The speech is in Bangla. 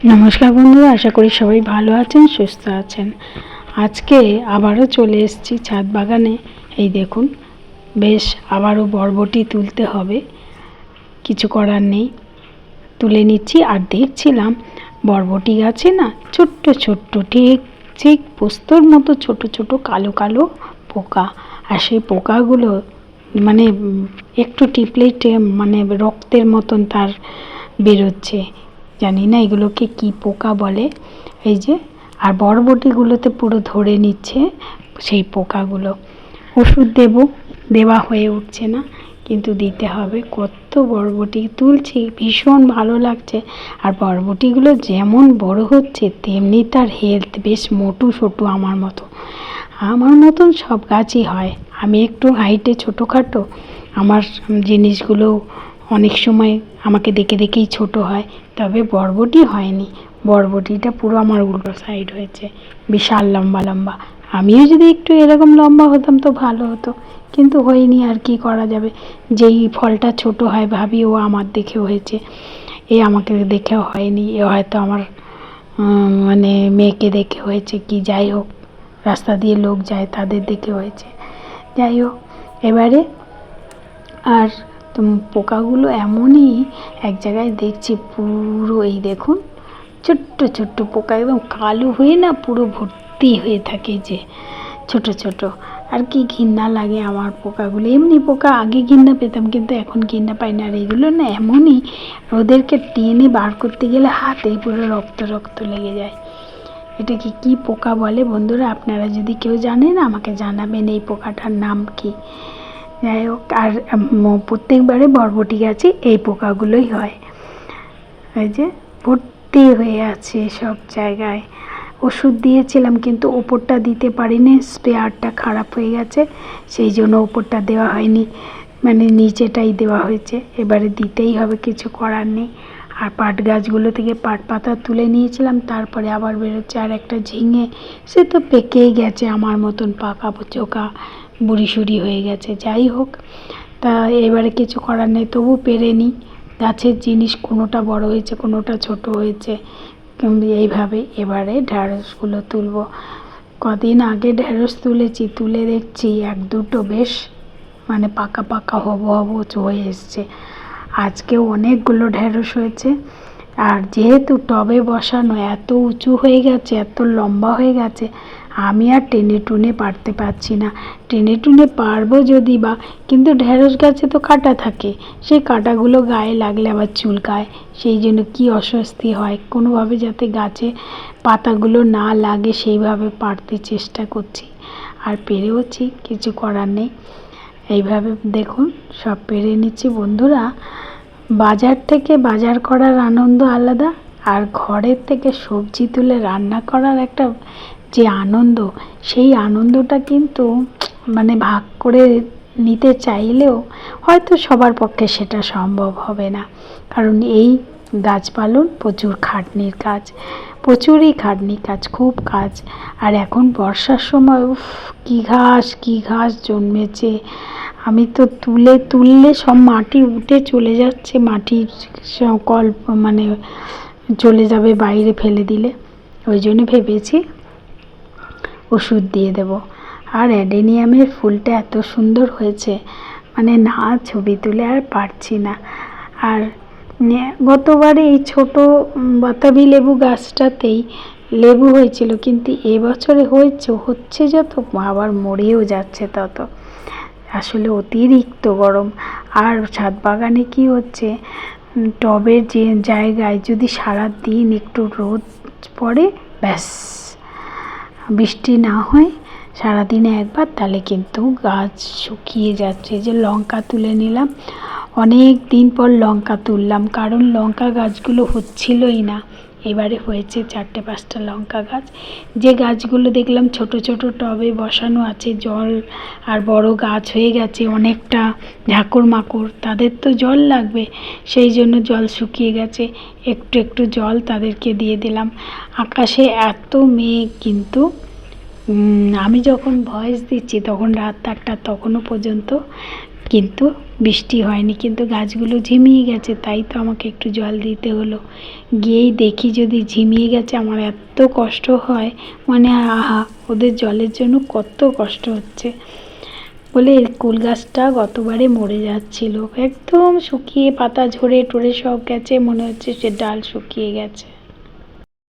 নমস্কার বন্ধুরা, আশা করি সবাই ভালো আছেন, সুস্থ আছেন। আজকে আবারও চলে এসেছি ছাদ বাগানে। এই দেখুন, বেশ আবারও বরবটি তুলতে হবে, কিছু করার নেই, তুলে নিচ্ছি। আর দেখছিলাম বরবটি গাছে না ছোট্ট ছোট্ট ঠিক ঠিক পোস্তর মতো ছোট ছোট কালো কালো পোকা। আর সেই পোকাগুলো মানে একটু টিপলেই মানে রক্তের মতন তার বেরোচ্ছে। জানি না এগুলোকে কি পোকা বলে। এই যে, আর বরবটিগুলোতে পুরো ধরে নিচ্ছে সেই পোকাগুলো। ওষুধ দেওয়া হয়ে উঠছে না, কিন্তু দিতে হবে। কত বরবটি তুলছি, ভীষণ ভালো লাগছে। আর বরবটিগুলো যেমন বড় হচ্ছে তেমনি তার হেলথ, বেশ মোটু সোটু আমার মতন সব গাছই হয়। আমি একটু হাইটে ছোটোখাটো, আমার জিনিসগুলো অনেক সময় আমাকে দেখে দেখেই ছোট হয়। তবে বরবটি হয়নি, বরবটিটা পুরো আমার উল্টো সাইড হয়েছে, বিশাল লম্বা লম্বা। আমিও যদি একটু এরকম লম্বা হতাম তো ভালো হতো, কিন্তু হয়নি। আর কি করা যাবে, যেই ফলটা ছোট হয় ভাবি ও আমার দেখে হয়েছে, এ আমাকে দেখেও হয়নি। এ হয়তো আমার মানে মেয়েকে দেখে হয়েছে কি, যাই হোক, রাস্তা দিয়ে লোক যায় তাদের দেখে হয়েছে, যাই হোক। এবারে আর পোকাগুলো এমনই এক জায়গায় দেখছি পুরো, এই দেখুন ছোট্ট ছোট্ট পোকা, একদম কালো হয়ে না পুরো ভর্তি হয়ে থাকে, যে ছোট ছোট। আর কি ঘৃণা লাগে আমার পোকাগুলো। এমনি পোকা আগে ঘৃণা পেতাম, কিন্তু এখন ঘৃণা পাই না। আর এগুলো না এমনই, ওদেরকে টেনে বার করতে গেলে হাতে পুরো রক্ত রক্ত লেগে যায়। এটাকে কি পোকা বলে বন্ধুরা, আপনারা যদি কেউ জানেন আমাকে জানাবেন এই পোকাটার নাম কি। যাই হোক, আর প্রত্যেকবারে বরবটি গাছে এই পোকাগুলোই হয়। এই যে ভর্তি হয়ে আছে সব জায়গায়। ওষুধ দিয়েছিলাম কিন্তু ওপরটা দিতে পারিনি, স্প্রেয়ারটা খারাপ হয়ে গেছে, সেই জন্য ওপরটা দেওয়া হয়নি, মানে নিচেটাই দেওয়া হয়েছে। এবারে দিতেই হবে, কিছু করার নেই। আর পাট গাছগুলো থেকে পাট পাতা তুলে নিয়েছিলাম, তারপরে আবার বেরোচ্ছে। আর একটা ঝিঙে, সে তো পেকেই গেছে আমার মতন, পাকা চোকা বুড়ি সুড়ি হয়ে গেছে। যাই হোক, তা এবারে কিছু করার নেই, তবু পেরে নিই। গাছের জিনিস কোনোটা বড় হয়েছে, কোনোটা ছোট হয়েছে, এইভাবে। এবারে ঢ্যাঁড়সগুলো তুলবো। কদিন আগে ঢ্যাঁড়স তুলেছি, তুলে দেখছি এক দুটো বেশ মানে পাকা পাকা হব হব হয়ে এসছে। আজকেও অনেকগুলো ঢ্যাঁড়স হয়েছে। আর যেহেতু টবে বসানো, এত উঁচু হয়ে গেছে, এত লম্বা হয়ে গেছে, আমি আর টেনে টুনে পারতে পারছি না। টেনে টুনে পারবো যদি বা, কিন্তু ঢ্যাঁড়স গাছে তো কাঁটা থাকে, সেই কাঁটাগুলো গায়ে লাগলে আবার চুলকায়। সেই জন্য কি অস্বস্তি হয়, কোনোভাবে যাতে গাছে পাতাগুলো না লাগে সেইভাবে পারতে চেষ্টা করছি। আর পেরেওছি, কিছু করার নেই। এইভাবে দেখুন সব পেরে নিচ্ছি বন্ধুরা। বাজার থেকে বাজার করার আনন্দ আলাদা, আর ঘরের থেকে সবজি তুলে রান্না করার একটা যে আনন্দ, সেই আনন্দটা কিন্তু মানে ভাগ করে নিতে চাইলেও হয়তো সবার পক্ষে সেটা সম্ভব হবে না। কারণ এই গাছ পালন প্রচুর খাটনির কাজ, প্রচুরই খাটনির কাজ, খুব কাজ। আর এখন বর্ষার সময় উফ, কী ঘাস জন্মেছে। আমি তো তুললে সব মাটি উঠে চলে যাচ্ছে, মাটির সকল মানে চলে যাবে বাইরে ফেলে দিলে। ওই জন্য ভেবেছি ওষুধ দিয়ে দেব। আর অ্যাডেনিয়ামের ফুলটা এত সুন্দর হয়েছে, মানে না ছবি তুলে আর পারছি না। আর গতবারে এই ছোটো বাতাবি লেবু গাছটাতেই লেবু হয়েছিল, কিন্তু এবছরে হচ্ছে যত, আবার মরেও যাচ্ছে তত। আসলে অতিরিক্ত গরম। আর ছাদ বাগানে কি হচ্ছে, টবের যে জায়গায় যদি সারা দিন একটু রোদ পড়ে, ব্যাস, বৃষ্টি না হয় সারাদিনে একবার, তাহলে কিন্তু গাছ শুকিয়ে যাচ্ছে। যে লঙ্কা তুলে নিলাম, অনেক দিন পর লঙ্কা তুললাম, কারণ লঙ্কা গাছগুলো হচ্ছিলই না। এবারে হয়েছে 4-5টা লঙ্কা গাছ। যে গাছগুলো দেখলাম ছোট ছোট টবে বসানো আছে, জল আর বড় গাছ হয়ে গেছে অনেকটা, ঝাঁকড় মাকড়, তাদের তো জল লাগবে, সেই জন্য জল শুকিয়ে গেছে। একটু একটু জল তাদেরকে দিয়ে দিলাম। আকাশে এত মেঘ, কিন্তু আমি যখন ভয়েস দিচ্ছি তখন রাত 8টা, তখনও পর্যন্ত কিন্তু বৃষ্টি হয়নি, কিন্তু গাছগুলো ঝিমিয়ে গেছে, তাই তো আমাকে একটু জল দিতে হলো। গিয়েই দেখি যদি ঝিমিয়ে গেছে, আমার এত কষ্ট হয়, মানে আহা, ওদের জলের জন্য কত কষ্ট হচ্ছে। বলে কুল গাছটা গতবারে মরে যাচ্ছিল, একদম শুকিয়ে পাতা ঝরে টরে সব গেছে, মনে হচ্ছে সে ডাল শুকিয়ে গেছে।